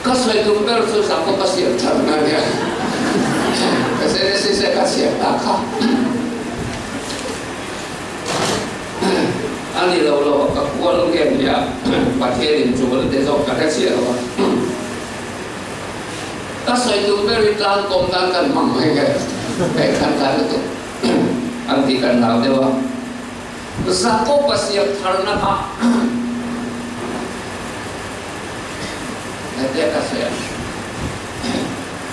kasih tu berarti siapa kasih terang dia. Saya kasih tak kah. Ani lo kakual gen ya, pakai cuba desok kada siapa. Kasih tu berarti lang komdan kan mamai kan itu. Anti kan tahu dewa. Siapa kasih terang kah. Dia kasih,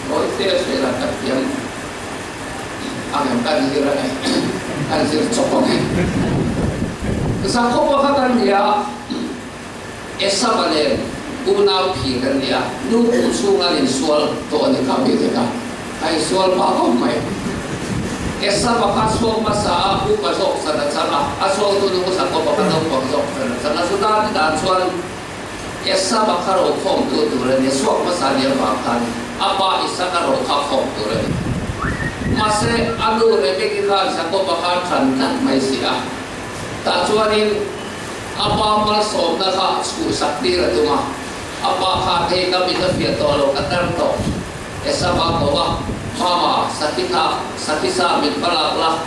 oh itu saya lakukan yang agak kanjir cokong. Kesangkau bahkan dia esa balik guna pikan dia, nuku sungai sual tuan kami juga, kai sual bakom mai. Esa bahkan sual masa aku pasok sana, asal tu nuku sangkau bahkan aku pasok sana sudah tidak sual. Esa bakaro kom tu ren suak masalia bahkan apa isa karo kom tu ren masih anu rebeki kan sako bakal kantan mai sia tak cuanin apa mal som dah ka su sakti ratuma apa kate kami ta fiatolo katarto esa bakawa mama sakisa min palaklah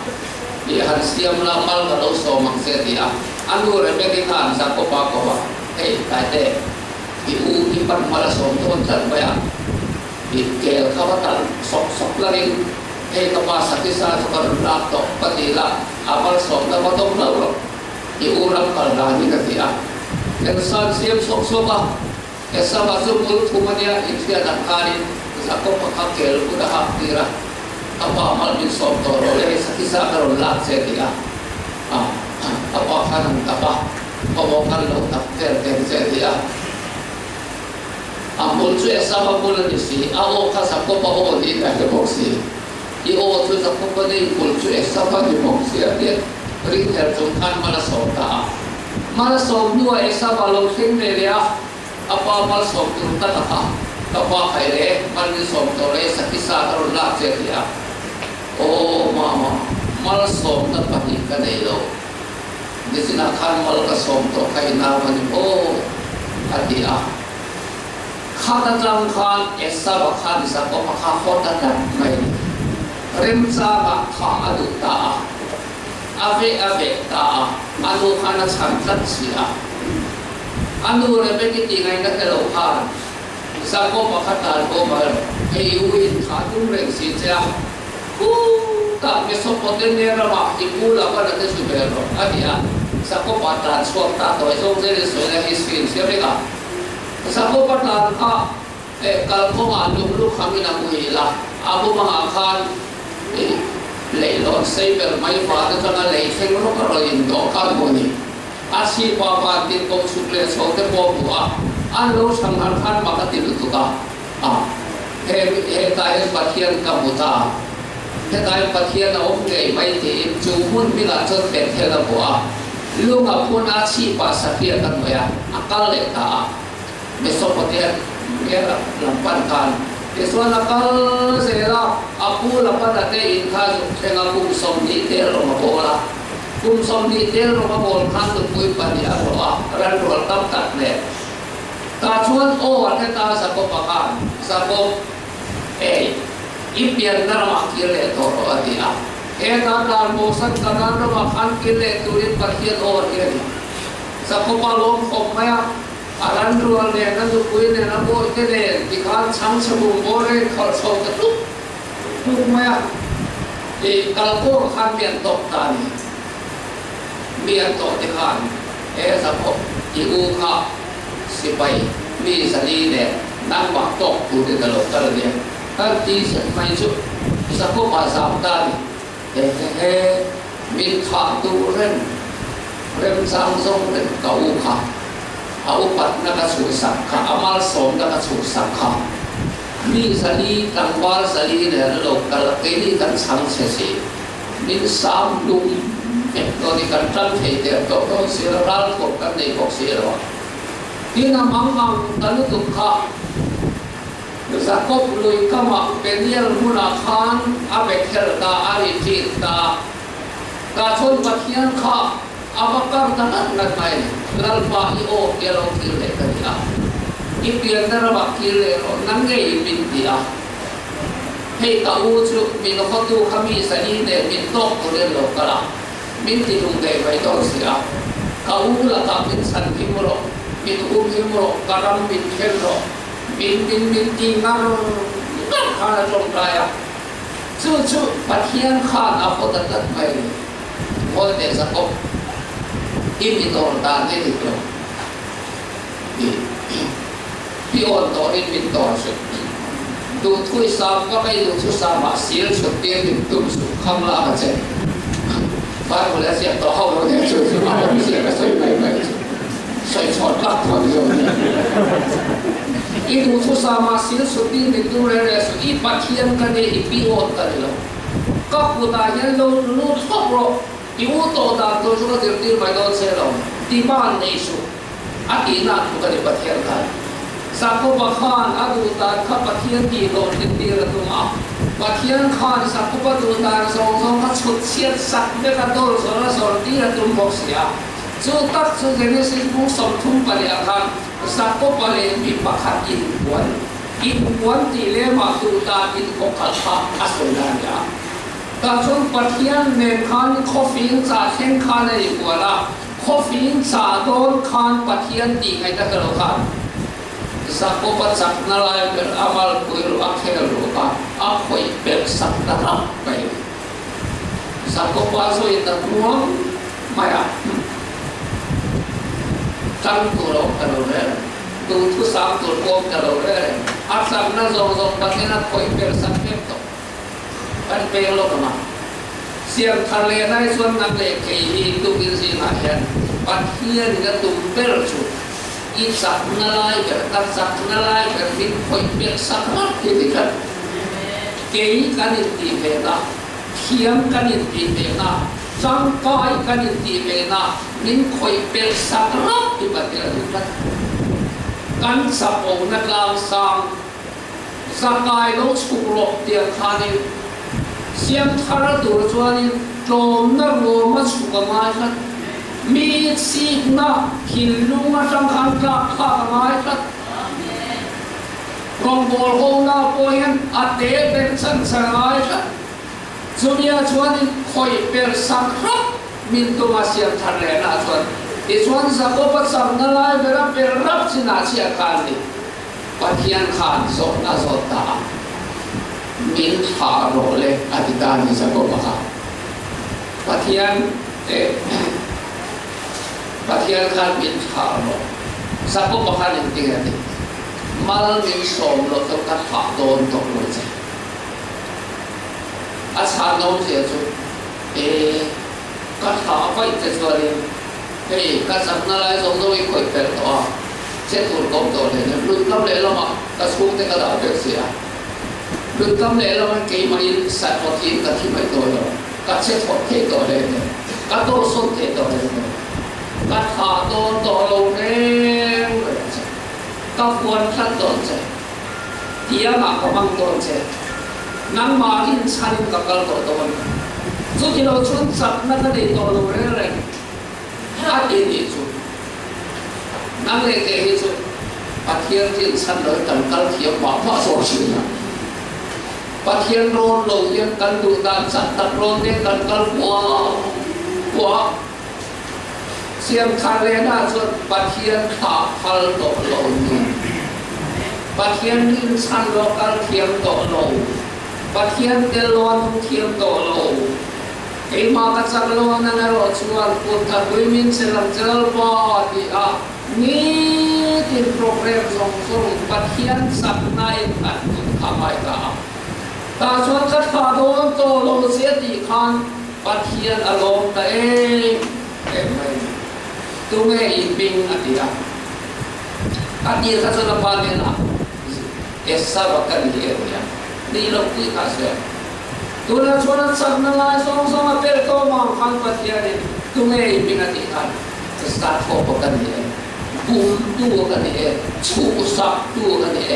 di harsiam lamal kalau somang setia anu rebeki kan sako bakawa kate ipan malas untuk terbayar ikel kawatan sok lagi kepas kisah sekarang laptop patila apal sok dapat tolong diurang kalani ketia dan saat siap sok esa masuk mulut kumanya ikhtiar dan kali aku pakai udah hakira apa amal bin sok torole kisah kalau lak setia apa kan apa pemokal lo tak setia amul tu esa bakulan isi, awak kasar ko pa awak di ada boxi, awak tu sakko pa di amul tu esa pa di boxi ada, riter tu kan malas dua esa balong sing dia, apa malas tu tak apa kaya malas tu esa kisah terus nak dia, oh mama malas tu tak pasti kan itu, di sini kan malas tu kaya nama ni, oh adia. Kata jangkan esa bakal disangkau makahota dan main remsa bakal adu ta ave ta anu kana santat sia anu rebeki tingai na kelokan sangkau makatan ko mal heyuin kadung reng sija tak mesopotamia ramah ibula pada tesubero adia sangkau patan suarta to esok jadi soalnya hiskin siapa Sako patan kalau kau malu kami nak muhilah, abu mengakan leilon cyber mai pada jangan leiseng lo kalau indo karboni, asih papatin kau suplai sote buah, anu sangharkan maka tidur tuka, tayo patian kamuta, tayo patian na okay mai ti, cumun bila cot betel buah, lu ngapun asih pasakian kan ya, akal leta. Mesopotamia era lampan Iswan akal sela aku lampan ate inka dengan kumsom di tero mabola kumsom di tero mabol kan tu pui padia roa ran roa tak ne kacuan ate ta sako pakan sako impian nama kile toro atia ta mosan kanan makan kile turin parkian kile sako palom komaya aran ruang dia kan tu kuih dia nak buat dia dikan sang sebung boleh kalau sok tu maya di kalau kan biar tok tani biar tok dikan sapo ibu kah sipai mi seni dia nampak tok tu di dalam dia kan di sipai tu sapo pasal tani mi kah tu rem sang song rem kau kah Aupat nakasusak ka amal som nakasusak ka mi sali tangwal sali ne lokal kini kan sang sesi min sam lum to di kan tan thei te to siral ko kan nei ko siro tina mamang talu tukha zakop lui kama penial muna khan abe kherta ari tirta ka chon pathian kha abakar tanan nagmai lalpa io yellow kille kania อีเปลี่ยนแต่ระบบกิเลสนั่งไงมินตีอ่ะให้ตาอูจุมินเขาดูเขามีสนีเดมินโตกตัวเรียนโลกละมินตีลุงเดไปต้องเสียเขาอูละกับมินสันพิมโรมินอูพิมโรกระรำมินเทนโรมินตีนั่งข้าจงใจอ่ะจู่ปัจเจียนข้าเอาคนตัดไปคนเด็กสักคนอิมิโตตาได้ดีกว่าพี่อ่อนต่ออิมิโตสุดดูทุยสามก็ไม่ดูทุยสามมาเสียสุดเตี้ยถึงตุ้มสุดข้างล่างเจ๊บ้านคนละเสียต่อเข้าเราเนี่ยสุดเอาไม่เสียก็ใส่ไปใส่ช็อตลักพอดีเลยอีดูทุยสามมาเสียสุดที่ถึงตุ้มเลยสุดอีปัจเจียนกันเนี่ยอีพี่อ่อนกันเลยก็กูตายยังรู้ชอบเราอีวุฒิตาตัวสุดที่ตีไม่โดนเสียเราที่บ้านในสุดอาทิตย์นั้นกูก็ได้ปัจเจียนกันสักพบขานอดูตาข้าปัจเจียนดีโดนตีระตุมาปัจเจียนขานสักพบดูตาสองเขาชุดเสียสักเด็กโดนสอนตีระตุมบอกเสียจู่ตักจู่เจนิสิบุกสมทุ่มไปเลยกันสักพบเลยมีปัจจัยอินวันที่เลมาดูตาอินก็ขัดขาอัศวินยาตาชนปัจเจียนเมนขานคอฟีนจ่าเช่นขานในหัวละคอฟีนจ่าโดนขานปัจเจียนดีไงตะกระโดดขานสักพบสักนั่นเลยเป็นอามัลคุยรู้อักเขรรู้กันอักคุยเป็นสักตะรับไปสักพบสุยตะมัวไม่อะจังตัวเรากระโดดเลยดูทุสามตัวโกงกระโดดเลยอักษรนั่นส่งปัจเจียนคุยเป็นสักเก็บตัวเป็นเปลโลกมาเสียงทะเลในส่วนนั้นเลยเคยตุกินสินาเห็นปัจเจียนก็ตุ่มเปลชุดอีสักนั่นเลยกับสักนั่นเลยกับมินคอยเปลี่ยนสักนักที่ดิกันเกี่ยกันตีเปน่าเขียมกันตีเปน่าจังก้อยกันตีเปน่ามินคอยเปลี่ยนสักนักที่ปฏิบัติกันกันสับโอนักลางสังสกายโลกสุกโลกเดียร์คานิเสียงทาร์ตัวจวนโจมนักโลมาสุกมาชัดมีสิ่งน่ะหินลุงมาจังขันกลับข้ามาชัดรองบอลโฮน่าปอยน์อัดเดเป็นสันสลายชัดจุดนี้ชวนคอยเป็นสักครับมินตัวมาเสียงทะเลน่าชวนอีชวนสักก็ปัสสังนั่นเลยเป็นรับสินาเสียการนี่ปัจเจียนขานสดน่าสดตามินหาโรเลอธิการนี่สักก็มาปัจเจียนปัจเจียนขานมินหาโรสักก็มาจริงๆนี่มาลมินสมรสกับขาโดนตกลงใจอาชาโน้มเสียจุก็ขาไปจะชวนก็สักนั่นเลยส่งตัวอีกคนเป็นตัวเช่นถูกต้มตัวเลยเนี่ยรุ่นกำเนิดเรามาก็สูงแต่กระดาษเสียรุ่นกำเนิดเรามันกี่มันสัตว์พอทีก็ที่ไม่ตัวเราก็เช่นถอดเทตัวเลยเนี่ยก็โตส้นเทตัวเลยเนี่ยก็ขาโดนตัวลงเองก็ควรขั้นตอนใจเที่ยงก็บังตอนใจนั่งมาที่ชั้นกับกระโดดตัวสุดที่เราชนสัตว์นั่นก็ได้ตัวลงเรื่อยๆอาทิตย์สุดนั่งเลยเที่ยวสุดปัจเจียนที่ชั้นเลยกันกันเที่ยวมาพระโสชินะปัจเจียนโรนลงยังกันดูตามสัตว์ตัดโรนเนี่ยกันกันหัวเสียงคาเลน่าสุดปัจเจียนขาพัลโตลงปัจเจียนที่ชั้นโลกันเที่ยวโตลงปัจเจียนเดลวันเที่ยวโตลงไอ้มากัจจังโลนั่นเราชวนพูดถึงวิมินเซลังเจลบอดีนี่ที่โปรแกรมส่งปัจเจียนสับในอันตุทำไมกันตาชวนกัดขาโดนโตลงเสียดีขันปัจเจียนอารมณ์แต่ไม่ตัวเองบิงอดีตอดีตก็จะรับเนี่ยนะเอสซาบักันเดียวเนี่ยนี่เราคุยกันเสียตัวนั้นชวนสักนั่นแหละส่งมาเป็นตัวมังคันปัจเจียนตัวเองบิงอดีตกันจะสตาร์ทโคปกันเนี่ยบุ้มตัวกันเนี่ยชูสักตัวกันเนี่ย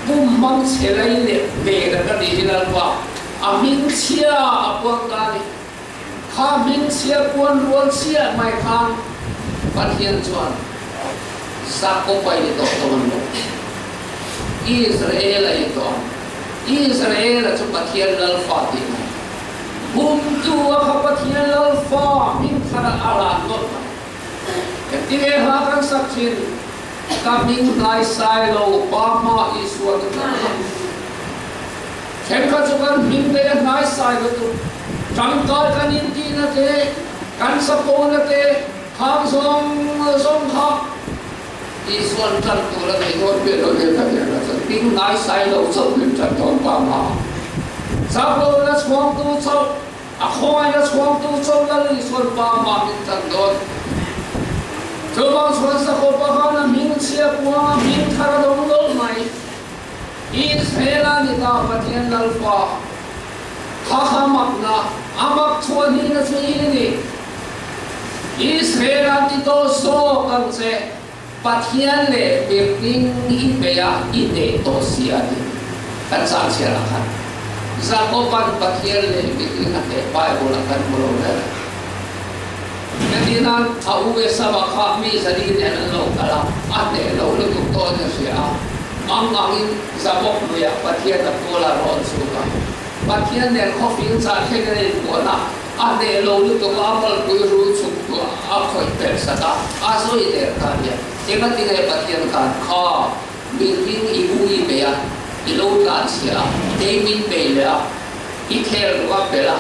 บุ้มมังเฉลยเนี่ยเบรกันดีแล้วว่าอามินเชียปวงกันข้ามินเชียปวนรวนเชียไม่ข้ามปัจเจียนชวนสักก็ไปในตัวมันลง อิสราเอลตัวอิสราเอลจะปะเทียนลัลฟาติไหมบุมตัวเขาปะเทียนลัลฟามินคาราอาลาโต้ที่เรียกหากันสักชิ้นกับมิงไลไซโลปามาอิสวาตุเช่นข้าจุกันมิงเดียนไลไซโลตุจังกากันอินดีนัตเตกันสปอนนัตเตข้างทรงข้าอิสวาจันตุระในโลกเปโลเดกันเนี่ยนะมิงไลไซโลจะเป็นจันทร์ปามาสับโลนัสวางตูชอบอาคอยนัสวางตูชอบแล้วอิสวาปามาเป็นจันทร์เจ้าบางส่วนสักคนบอกว่ามิงเชียบว่ามิงคาราดงโลไหมอิสราเอลนี่ตาปฏิญาณฟ้าข้าขามักนะอามักชวนนี่นะช่วยนี่อิสราเอลที่โตโซกันเสปฏิญาณเลยเบียดิงอีเบียอีเดโตเสียนี่กันสร้างเสียละกันสักคนปฏิญาณเลยเบียดิงอะไรไปบุรุษกันบุรุษเลยNanti aku bersama kami sedih dengan lo kalau ada lo untuk tuan siapa, angin sabuk dia patian tak pola ron suka, patian dia kopi saat kena pola, ada lo untuk amal guru suka, apa itu sata, asal itu kerja, jangan tinggal patian kan, kah, bimbing ibu ibu ya, lo kan siapa, demin bela, ikhlas apa bela.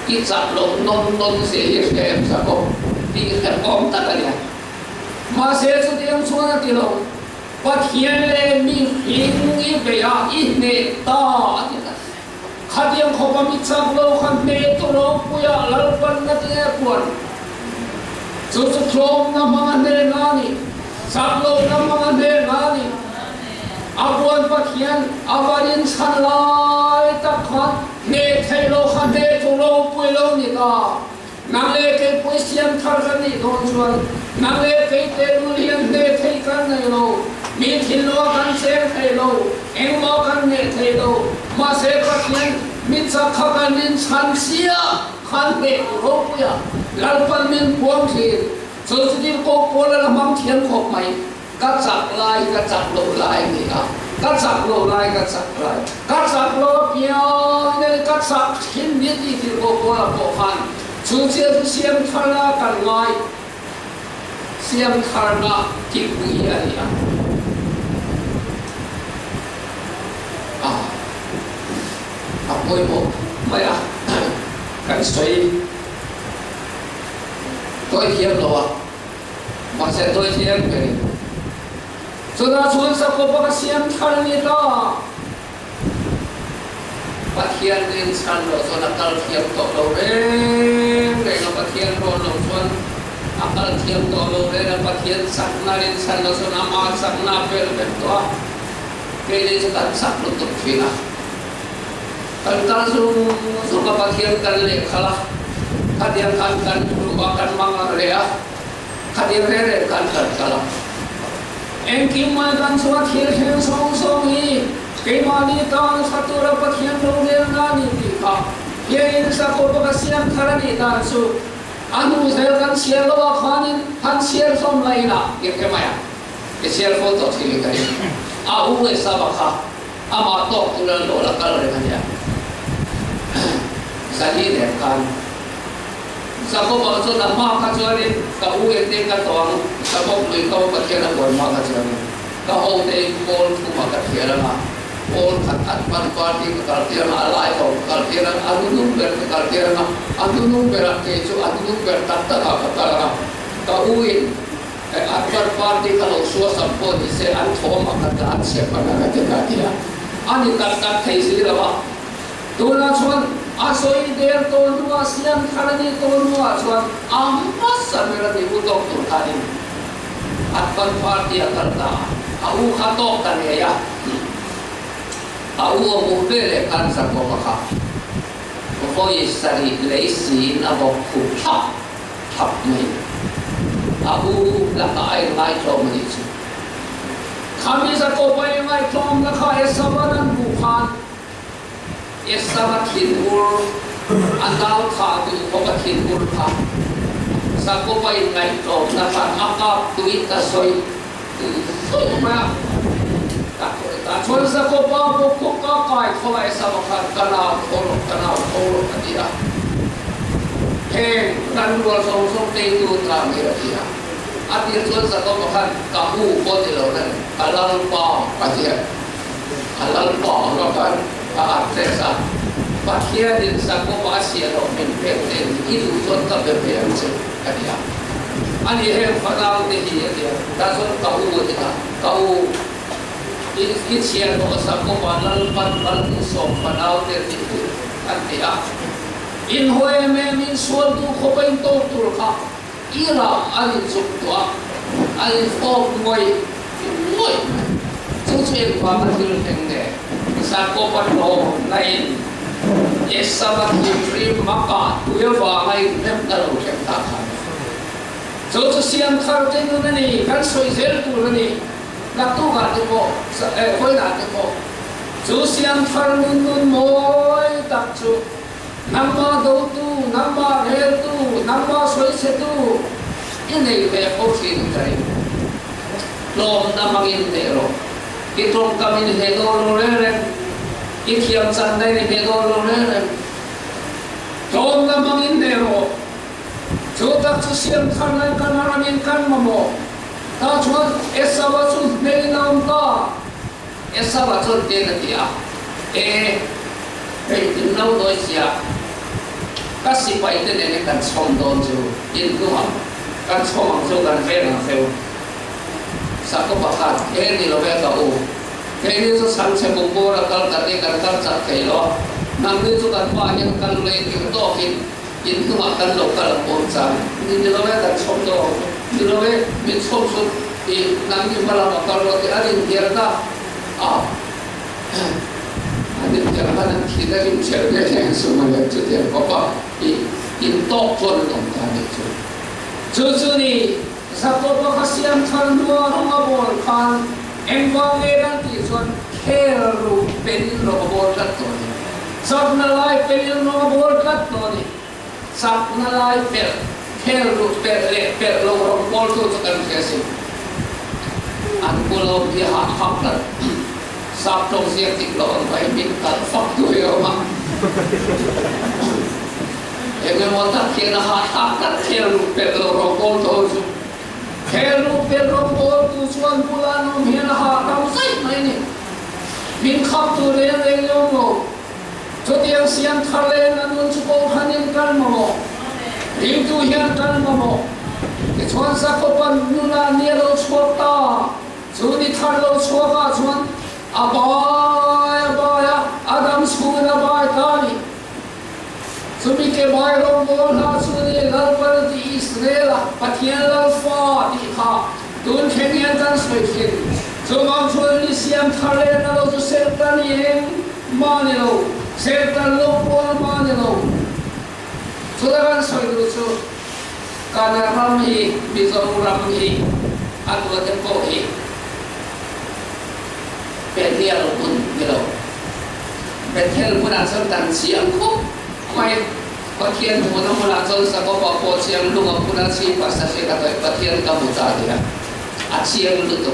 Ikat lo non sehir kem sako di kerkom takanya masih setiap suara tilo patian le mi hingi beya ini ta kadiang khopa mitsak lo kan me to lo puya lalpan natia puan susu klom na mga nani saklo na mga nani abuan patian abarin sanlai takhan ne thelo khan ne to lo pui lo ni ka nang le ke pui siam thar kan ni don chuan nang le ke te lu lian ne thei kan nei lo mi thin lo kan se thei lo eng mo kan ne thei lo ma se pathian mi cha kha kan nin chan sia khan be ro puya lal pan min puang thi so chi ko ko la mang thian khop mai ka chak lai ka chak lo lai ni ka cắt sạc lô lai cắt sạc lô piao nên cắt sạc hin biết đi thì bộ là bộ phận chú chia xiêm khăn la cần lai xiêm khăn la thì quý à môi bộ mày cần xoay tôi hiếm rồi mà sẽ tôi hiếm cái sudah sudah kau siam kali ni dah, patian insan lo sudah kal tiap tok lo mereka patian lo sudah akal tiap tok lo mereka patian sakna insan lo sudah amat sakna berbentuk, kini sudah sak lutut fina, kalau sudah patian kali kalah, kadian kan akan mangar lea, kadian rere kan kalah. Engkim makan suat hilang song ini, kemana tahu satu rapat yang berlebihan ni kita. Yang satu pegasian karena dan su, anu saya kan share lo kanin, kan share som lain lah, yang kemana? Share foto sini kali. Aku esabakah, amat tok tulen lo lah kalau dengan dia. Jadi kan. Sako bangsa na makachuanin ka uwi te ka toang sako lui ka pathian na bon makachuanin ka ho te bol ku makachuanin na bol khat atman party ka kaltian alai ko kaltian adunung ber kaltian na adunung ber te chu adunung ber tatta ka katara ka uwi atman party ka lo suwa sampo ni se an thom makata se pa na ka dia ani kat thai si rawa tuna chuan asoi der to nuwa siam kharani to nuwa chuan amma samera de utok tur khanin atpan party akarta au khatok kan ya au mo bele kan sa ko ka ko yesari leisi na bo khu thap mai au la ai mai to mai chu kami sa ko pai mai tom la kha esabanan bu khan Esama kinur, andal khadu kopa kinur kha. Sako pa ingai to nakan akap tuit ta soy. Soy ma. Tak ชวนสักก็บ้าบุกคุกก็กายเขาไอ้สมคันกันเอาโคลกันเอาโคลกันดีอ่ะเฮงกันรัวทรงทรงตีดูตามนี้ดีอ่ะอันนี้ชวนสักก็มาคันกับหูโคตรเราเนี่ยกันลังปอปะเทียกันลังปอก็กันอาเทศะปะเทียดินสักก็มาเสียเราเป็นเพื่อนอีดูชวนกับเป็นเพื่อนสิกันดีอ่ะอันนี้เฮงฟังเอาดีดีอ่ะแต่ชวนกับหูดีอ่ะกับหูอิเชียนก็สักก็มาลังปันปันส่งฟังเอาเด็ดดีอันนี้อ่ะอินหัวเมมินส่วนดูเขาเป็นโตตุลค่ะอีราอันนี้จุดตัวอันนี้ฟอกมวยจุดเชื่อความมันคือแห่งเดียสักก็ปันโลในเอสบัติฟรีมักกะตัวว่าไงเริ่มตลอดแข่งตาขันจุดเสียงคาร์เจนุนันนี่กันสวยเซลตัวนี่นักตัวกันที่พอคอยนักที่พอจุดเสียงคาร์นุนมวยตักจุดน้ำมาดูตูน้ำมาเฮตูน้ำมาสวยเสตูอินเดียเป็นโอเคดีใจลมน้ำมันอินเดียโรกิตรงกามินเฮโดโรเร่กิเทียมซันได้เฮโดโรเร่ลมน้ำมันอินเดียโรจูตักเสียงขันไลกันมารามินกันมาโมถ้าชวนเอสซาบะชุดเบลินาอุตาเอสซาบะชุดเดนติอาเป็นน้องโดยเสียก็สิไปเดินในการชมโดนจูยินก็ว่าการชมจูการเฟรนเฟลสักก็ประกาศนี่เราแบบโอ้นี่จะสั่งเชบุโบรากันกันนี่กันกันจัดเขียวนั่งนี่จะกันว่ายังกันเลยกินโตกินยินก็ว่ากันหลบกันปนใจนี่เราแบบการชมโดนี่เราแบบมีชมสุดอีนั่งอยู่มาเรากันเราที่อะไรเดียร์ก็อันนี้จะมานั่งคิดได้ยิ่งเชื่อได้ยังสมัยนี้จุดเดียวก็ว่าอินโต้จนตรงทางนี้จุดนี้สักตัวก็เสียงทันตัวลงมาบนคันเอ็มวางเงินที่ส่วนเฮรูเป็นลงมาบนกัดตัวนี้สักนั่นไล่เป็นลงมาบนกัดตัวนี้สักนั่นไล่เป็นเฮรูเป็นลงมาบนตัวกันแค่สิอันกุลาบิหาหักกันสับตรงเสียงติดต่อไปมินตัดฟักด้วยออกมาเอ็งไม่ว่าตัดเขียนหาทักตัดเขียนรูปเป็นโรบอลตัวจุเขียนรูปเป็นโรบอลตัวส่วนบุลานุเมียนหาเราใส่ไหมนี่มินขับตัวเรียนเองโยมโลจุดยังเสียงทะเลนั้นมันจะโกหันยังกันมาโมริมตัวยังกันมาโมชวนสักคนนู่นนี่เราชวนตาจุดนี้ทะเลชวนก็ชวนabaya adam suna bay tani sumi ke bay rom bolna suni lalpar di israela pathian lalfa di kha tun khenian kan soi khen so mam choli siam thale na lo so sertan yen mane lo sertan lo pol mane lo so dagan soi du so kana ram hi bizom ram hi atwa te ko hiเป็นเที่ยวคุณนี่เราเป็นเที่ยวคุณอาจจะตั้งเสียงคุกไม่พอเทียนหัวน้ำมันอาจจะสักก็พอเสียงลุงคุณอาจจะภาษาเสียงอะไรพอเทียนกับมุจาดีนะอาเสียงลุตุ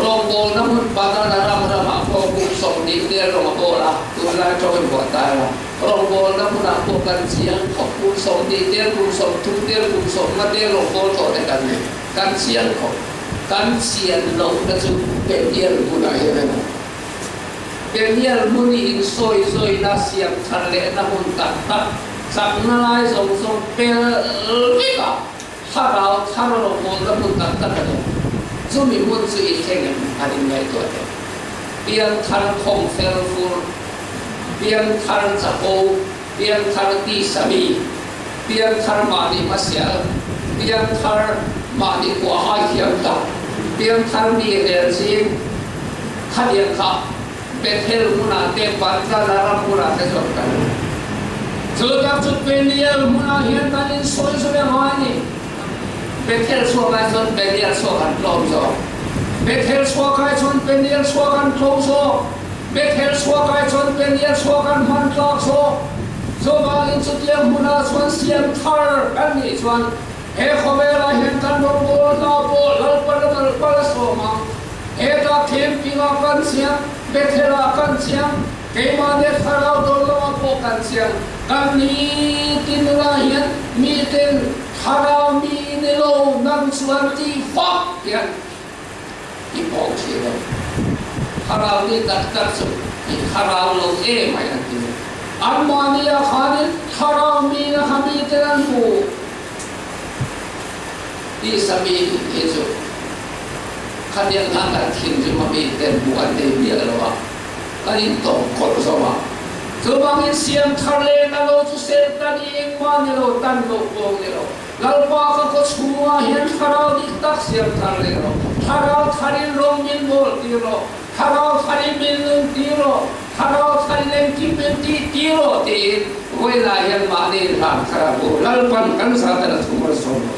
โรงโบน้ำมันปาตานารามรามพอกุศลดีเดียร์โรงโบละตุลาโจเป็นหัวตายละโรงโบน้ำมันพอกันเสียงขอบกุศลดีเดียร์กุศลทุกเดียร์กุศลมาเดียร์โรงโบต่อในกันเนี่ยกันเสียงของกันเสียงลงก็จะเป็นเดียร์บุญอะไรนะเป็นเดียร์บุญอินซอยน่าเสียงทะเลน้ำมันตัดสักนาลายส่งเป็นวิกาถ้าเราลงน้ำมันตัดกันจะมีมุนสุอิเข่งอะไรไงตัวเดียวเปลี่ยนทางคงเฟลฟูเปลี่ยนทางจับโอเปลี่ยนทางตีสามีเปลี่ยนทางมาดีมาเสียเปลี่ยนทางมาดีกว่าให้เขียนตัดเปลี่ยนทางดีเรียนสิ่งขัดเรียนค่ะเป็นเทลมุนาเตปัจจารามุนาเตสกันจุดจากจุดเป็นเดียมุนาเฮียนกันอินสวยสุดยอดนี่เป็นเทลสวกันจนเป็นเดียสวกันโคลมโซเป็นเทลสวกันจนเป็นเดียสวกันโคลมโซเป็นเทลสวกันจนเป็นเดียสวกันมันโคลมโซโซมาอินสุดเดียมุนาส่วนเสียงทาร์กันนี่ส่วนเฮขเวลาเห็นกันโบลาโบลาปะละโซมา Eda campinga kan siang, Bethela kan siang, Kemane Farao Doloma po kan siang, Kani tinulahian, Miten Farao Minilo Nang Suwanti Fok yan. Ipok sila. Farao ni daktar so, Farao lo may natin. Amaniya kanin, Farao Mina Hamiteran mo. Di sabihin ito, kanyang nanatin yung mamiten buwan din niya lawa. Kanin tongkol sa mga. Tumangin siyang karle na lo to serta ni ingman nilo, tanlo po nilo. Lalpa ka ko sumuha yan, Farao diktak siyang karle nilo. Farao karin rongin mo, tiro. Farao karin minung tiro. Farao karin kimenti tiro, tin. Wala yan manin ha, karabo. Lalpan kan sa tanas kumasono.